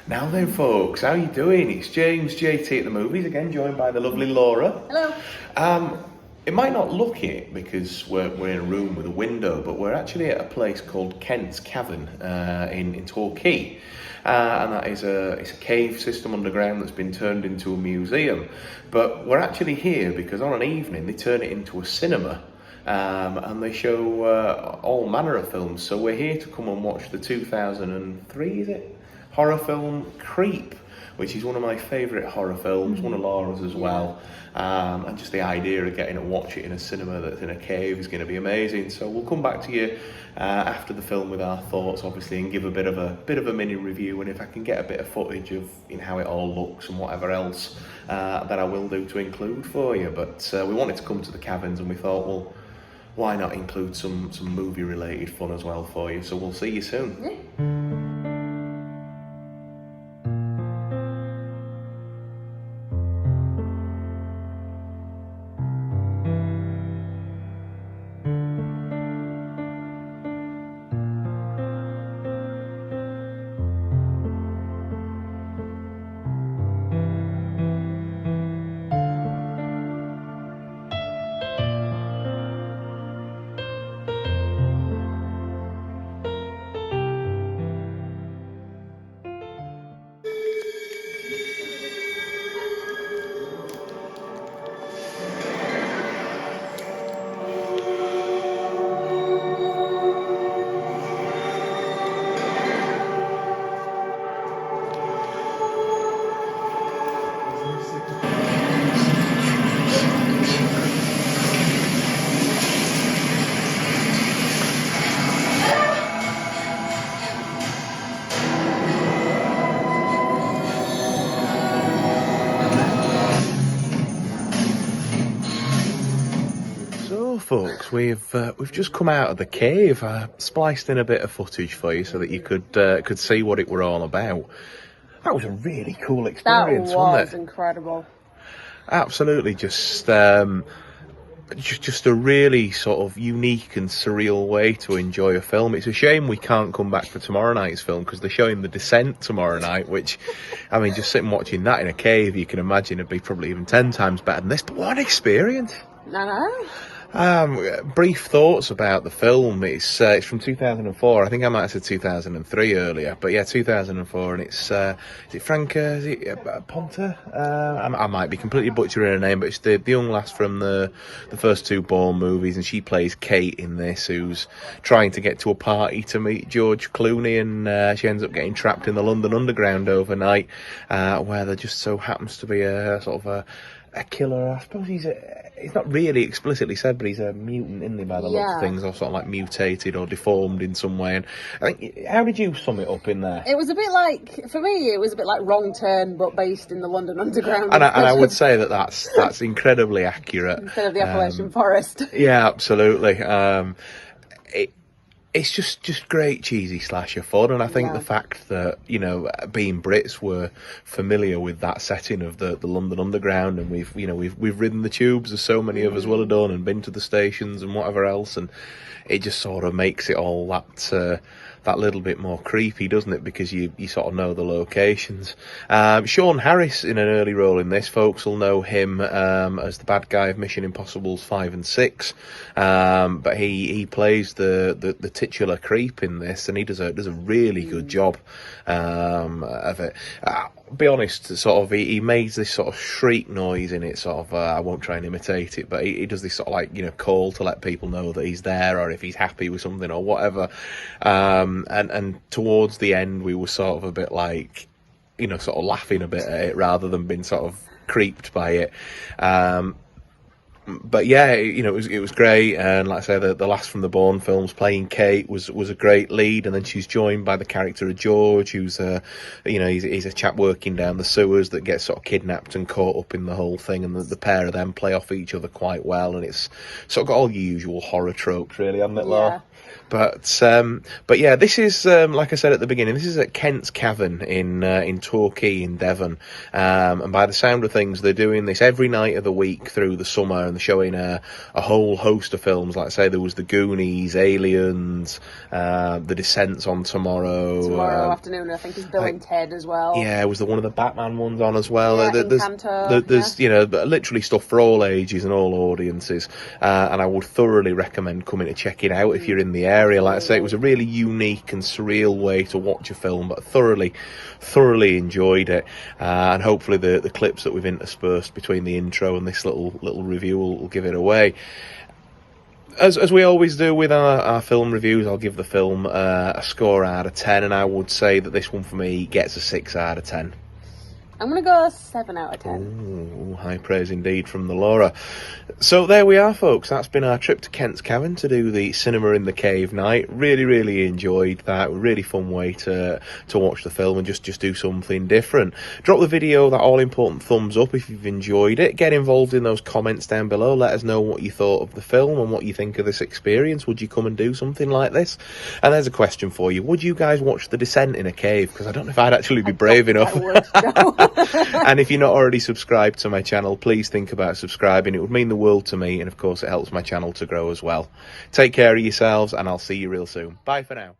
Now then, folks, how you doing? It's James, JT at the movies, again joined by the lovely Laura. Hello. It might not look it because we're in a room with a window, but we're actually at a place called Kent's Cavern in Torquay. And that is it's a cave system underground that's been turned into a museum. But we're actually here because on an evening they turn it into a cinema. And they show all manner of films. So we're here to come and watch the 2003, is it? Horror film Creep, which is one of my favourite horror films, one of Laura's as well. And just the idea of getting to watch it in a cinema that's in a cave is going to be amazing. So we'll come back to you after the film with our thoughts, obviously, and give a bit of a mini review. And if I can get a bit of footage of how it all looks and whatever else, that I will do to include for you. But we wanted to come to the caverns, and we thought, well, why not include some movie related fun as well for you? So we'll see you soon. Yeah. So, folks, we've just come out of the cave. I spliced in a bit of footage for you so that you could see what it were all about. That was a really cool experience, That wasn't was it? incredible. Absolutely, just a really sort of unique and surreal way to enjoy a film. It's a shame we can't come back for tomorrow night's film because they're showing The Descent tomorrow night, which, I mean, just sitting watching that in a cave, you can imagine it'd be probably even 10 times better than this. But what an experience! No. Brief thoughts about the film. It's from 2004. I think I might have said 2003 earlier, but yeah, 2004. And it's is it Franca? Is it Ponta? I might be completely butchering her name, but it's the young lass from the first two Bourne movies, and she plays Kate in this, who's trying to get to a party to meet George Clooney, and she ends up getting trapped in the London Underground overnight, where there just so happens to be a sort of a killer. I suppose he's not really explicitly said, but he's a mutant, isn't he, by the looks of things, or sort of like mutated or deformed in some way. And I think, how did you sum it up in there? It was a bit like, for me, it was a bit like Wrong Turn, but based in the London Underground. And I would say that's incredibly accurate. Instead of the Appalachian Forest. Yeah, absolutely. It's just great cheesy slasher fun, and I think the fact that, being Brits, were familiar with that setting of the London Underground, and we've ridden the tubes, as so many of us will have done, and been to the stations and whatever else, and it just sort of makes it all that little bit more creepy, doesn't it? Because you sort of know the locations. Sean Harris in an early role in this. Folks will know him as the bad guy of Mission Impossibles 5 and 6. But he plays the titular creep in this, and he does a really good job of it. Be honest, sort of he makes this sort of shriek noise in it, sort of I won't try and imitate it, but he does this sort of like call to let people know that he's there, or if he's happy with something or whatever. And towards the end we were sort of a bit like sort of laughing a bit at it rather than being sort of creeped by it. But yeah, it was great, and like I say, the last from the Bourne films playing Kate was a great lead, and then she's joined by the character of George, who's he's a chap working down the sewers that gets sort of kidnapped and caught up in the whole thing, and the pair of them play off each other quite well, and it's sort of got all your usual horror tropes, really, hasn't it, Laura? But yeah, this is like I said at the beginning. This is at Kent's Cavern in Torquay in Devon, and by the sound of things, they're doing this every night of the week through the summer, and they're showing a whole host of films. Like I say, there was the Goonies, Aliens, the Descent's on tomorrow afternoon. I think is Bill and Ted as well. Yeah, was there one of the Batman ones on as well? Yeah, Encanto, there's literally stuff for all ages and all audiences, and I would thoroughly recommend coming to check it out if you're in the area. Like I say, it was a really unique and surreal way to watch a film, but thoroughly enjoyed it. And hopefully the clips that we've interspersed between the intro and this little review will give it away. As we always do with our film reviews, I'll give the film a score out of 10, and I would say that this one for me gets a 6 out of 10. I'm going to go 7 out of 10. Ooh, high praise indeed from the Laura. So there we are, folks. That's been our trip to Kent's Cavern to do the Cinema in the Cave night. Really enjoyed that. A really fun way to watch the film and just do something different. Drop the video that all-important thumbs up if you've enjoyed it. Get involved in those comments down below. Let us know what you thought of the film and what you think of this experience. Would you come and do something like this? And there's a question for you. Would you guys watch The Descent in a cave? Because I don't know if I'd actually be brave enough. And if you're not already subscribed to my channel, please think about subscribing. It would mean the world to me, and of course it helps my channel to grow as well. Take care of yourselves, and I'll see you real soon. Bye for now.